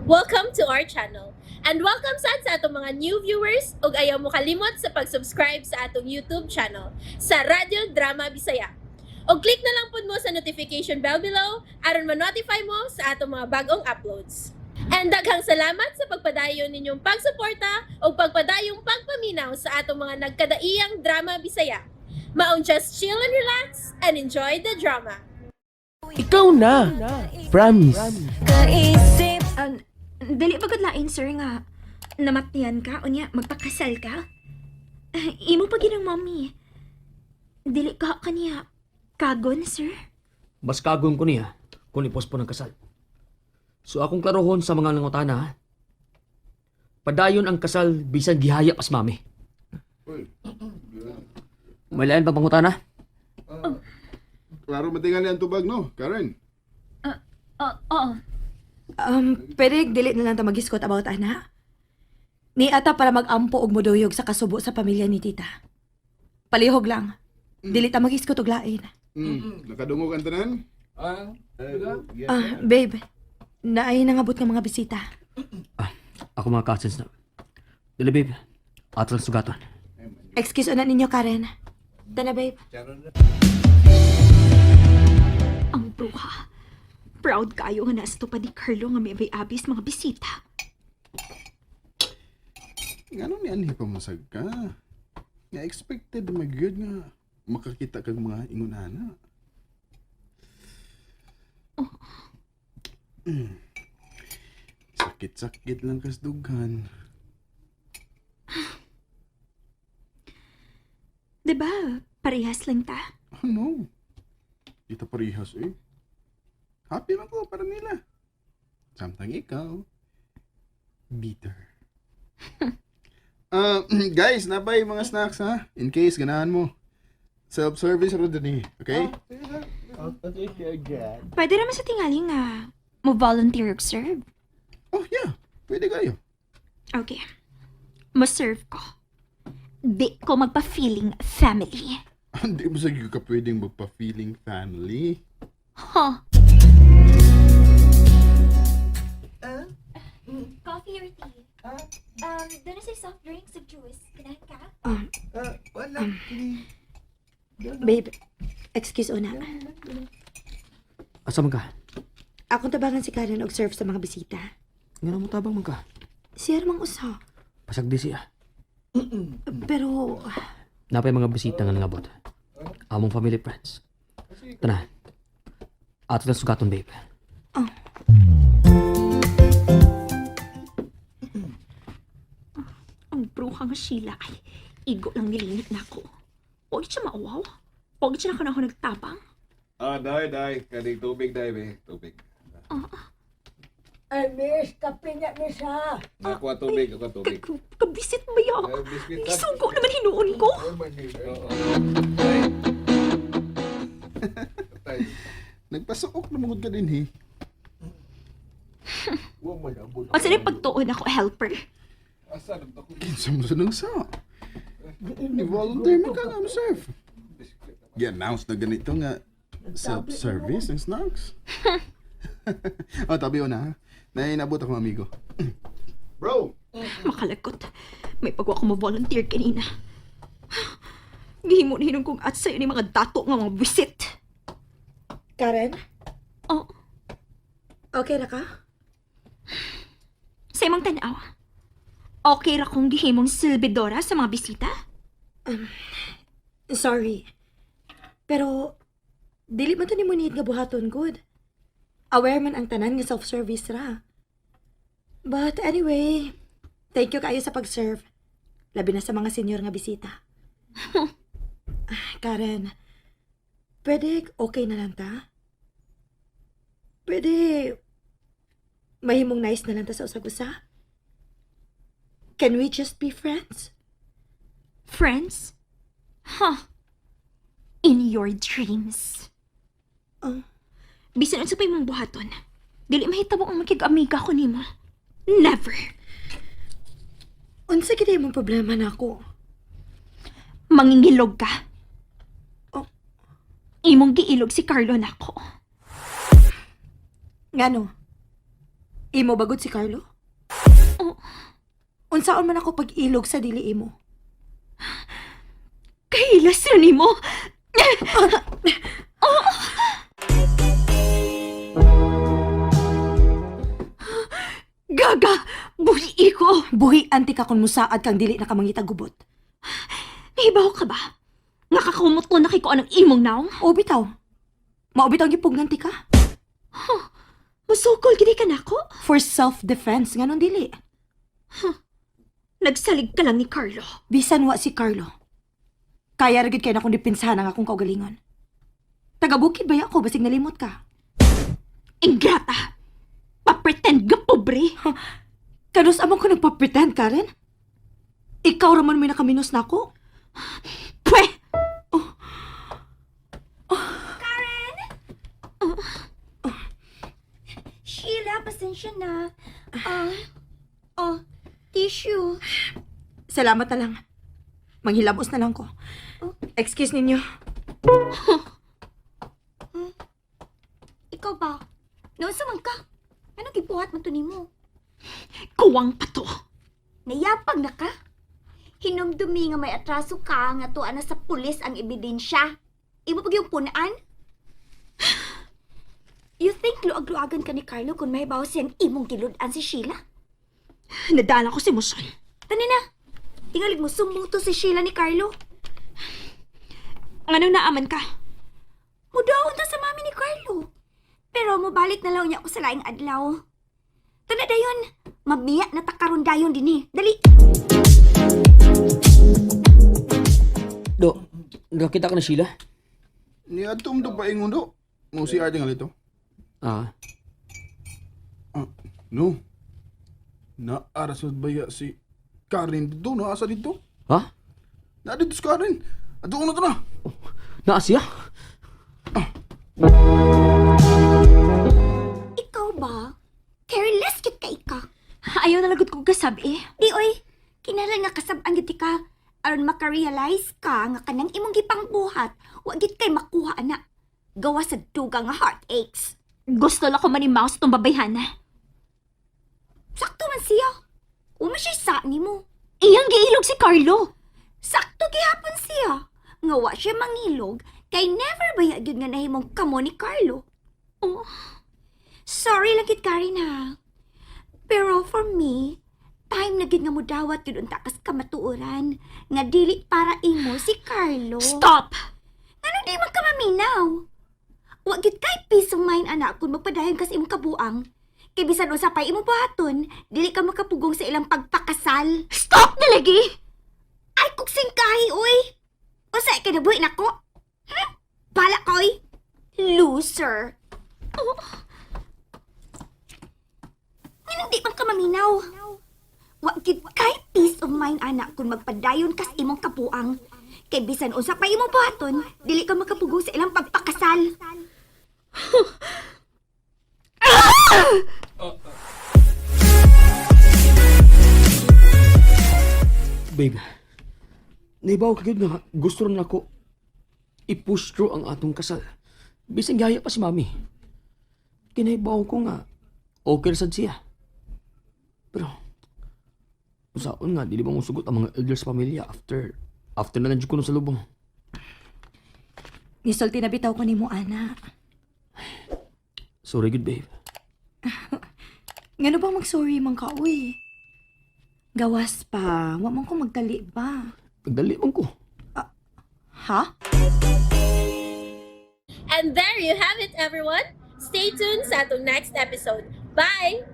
Welcome to our channel. And welcome sa atong mga new viewers ug ayaw mo kalimot sa pag-subscribe sa atong YouTube channel sa Radio Drama Bisaya. O click na lang pud mo sa notification bell below aron ma-notify mo sa atong mga bagong uploads. And daghang salamat sa pagpadayon ninyong pagsuporta o pagpadayong pagpaminaw sa atong mga nagkadaiyang Drama Bisaya. Maong just chill and relax and enjoy the drama. Ikaw na. Promise. Dali pagod lain, sir, nga namatyan ka o niya, magpakasal ka? Imo pa ginang mommy. Dili ka kaniya kagon, sir? Mas kagong ko niya kung ipos po ng kasal. So akong klarohon sa mga nangutana, ha? Padayon ang kasal bisan gihaya pas mami. May lain pa pangutana? Klaro matingali ang tubag, no, Karen? Oo. Pwede dili na lang ta mag-iskot about ana. Ni ata para mag-ampo og moduyog sa kasubo sa pamilya ni tita. Palihog lang. Dili ta mag-iskot og lain. Nakadungog ang tanan? Babe. Naay nangabot nga mga bisita. Ako mga cousins na. Dili babe, atral sugaton. Excuse na ninyo, Karen. Tana, babe. Ang bruha. Proud kayo nga nasa pa ni Carlo nga may abis mga bisita. Ngano ni anhi pa masag ka? Nga expected mag-good nga makakita kag mga ingunana. Sakit-sakit lang kas dughan. Diba, parehas lang ta? Oh no. Kita parihas eh. Happy man ko para nila. Samtang ikaw, bitter. Guys, nabay mga snacks ha? In case ganahan mo. Self-service ro din eh. Okay? Pwede naman sa tingali nga mo volunteer og serve. Oh yeah. Pwede kayo. Okay. Mo-serve ko. Di ko magpa-feeling family. Hindi mo sa ka pwedeng magpa-feeling family. Huh? Coffee or tea? Doon na sa soft drinks of juice. Kinahin ka? Babe, excuse una. Asa man ka? Akong tabangan si Karen og serve sa mga bisita. Nga mo tabang man ka. Siya mang usa. Pasagdi siya. Pero, Napay mga bisita nga nangabot. Among family friends. Tana. Atral sugaton babe. Ang bruha nga Sheila ay igo lang nilinit na ako. Huwag siya maawaw. Huwag siya na ako nagtabang. Day. Kaning tubig, day, be. Tubig. Ay, miss, kape niya, miss, ha? Ako tubig. Kabisit ba yaw? Biscuit Isugo naman hinuon ko. Nagpasuok na mangod ka din, he. Masa rin pagtuon ako helper. Kinsa mo sa nang sa? Ni-volunteer man ka nga, serve. I-announce na ganito nga self-service and snacks. Tabi o na, ha? Nainabot ako, amigo. Bro! Makalagot. May pagwa ko mo-volunteer kanina. Gihimo na hinong kong at sa'yo ni mga dato nga mga visit. Karen, Oh, okay na ka? sa imong tanaw. Okay ra kong gihimong silbidora sa mga bisita? Sorry. Pero, dili man to ni mo need nga buhaton, good. Aware man ang tanan nga self-service ra. But anyway, thank you kayo sa pag-serve. Labi na sa mga senior nga bisita. Karen, pwede okay na lang ta? Pwede mahimong nice na lang ta sa usag-usa? Can we just be friends? Friends? Huh. In your dreams. Oh. Bisan unsa pa imong buhaton. Dili mahitabo ang makig-amiga ko nimo. Never. Unsa gid imong problema nako? Mangingilog ka. Oh. Imong giilog si Carlo nako. Ngano? Imo bagod si Carlo? Oh. Unsaon man ako pag-ilog sa dili imo? Kahilas ra nimo. Gaga, buhi ko. Buhi anti ka kung musaad kang dili na ka mangita gubot. Nahibaw ka ba? Nakakumot ko na kay ko anong imong naong. O bitaw. Mao bitaw gipugnan ti ka? Masukol gini ka na ko. For self-defense nganon dili. Nagsalig ka lang ni Carlo. Bisan wa si Carlo. Kaya ra gid kay na kung dipinsahan ang akong kaugalingon. Taga-bukid ba ako basig nalimot ka? Ingrata. Pa-pretend ka pobre. Kanus among ko nagpa-pretend, Karen? Ikaw raman may nakaminos na ako? Pwe! Sheila, pasensya na. Tissue. Salamat na lang. Manghilamos na lang ko. Excuse ninyo. Ikaw ba? Nausa man ka? Ano gibuhat man to nimo? Kuwang pa to. Nayapag na ka? Hinumdumi nga may atraso ka nga tuan na sa pulis ang ebidensya. Imo pag yung punaan? You think luag-luagan ka ni Carlo kung may bawas siyang imong giludan si Sheila? Nadala ko si Muson. Tani na. Tingalig mo sumuto si Sheila ni Carlo. Ano naaman ka? Mudawon ta sa mami ni Carlo. Pero mabalik na lang niya ako sa laing adlaw. Tana dayon, mabiya na takaron dayon din eh. Dali. Do, nakita ka na Sheila? Ni atom do pa ingon do. Mo si Arte nga lito. Ah, No. Naarasod ba ya si Karen dito? Naasa dito? ha? Na dito si Karen. Ato na to na. Naa siya? Ikaw ba? Careless kit ka ika. Ayaw na lagot kong kasabi. Di oy, kinahanglan nga kasabang giti ka. Aron makarealize ka nga kanang imong gipang buhat, wa gid kay makuha na. Gawa sa dugang nga heartaches. Gusto lang ko manimaos tong babayhan. Sakto man siya. Uma siya sa ni mo. Iyang giilog si Carlo. Sakto gihapon siya. Nga wa siya mangilog kay never baya gyud nga nahimong kamo ni Carlo. Oh. Sorry lang kit Karen ha. Pero for me, time na gid nga mudawat gyud unta kas kamatuoran nga dili para imo si Carlo. Stop. Ano di man ka maminaw? Wa gid kay peace of mind anak kun magpadayon kas imong kabuang. Kay bisan usapay imong buhaton, dili ka makapugong sa ilang pagpakasal. Stop na lagi. Ay kuksing kahi oy. Usa ka nabuhi nako. Bala ka oy. Loser. Oh. Hindi man ka maminaw. Wa gid kay peace of mind anak kung magpadayon kas imong kapuang. Kay bisan usa pa imong buhaton, dili ka makapugong sa ilang pagpakasal. Babe, naibaw ka gyud nga gusto rin ako i-push through ang atong kasal. Bising gaya pa si mami. Kinaibaw ko nga okay sad siya. Pero, usaon nga, dili ba mong sugot ang mga elders sa pamilya after na nandiyo ko sa lubong. Nisulti na bitaw ko ni mo, ana. Sorry good, babe. Ngano ba mag-sorry man ka, uy? Gawas pa. Wa man ko magdali ba? Pagdali man ko. Ha? And there you have it, everyone. Stay tuned sa atong next episode. Bye!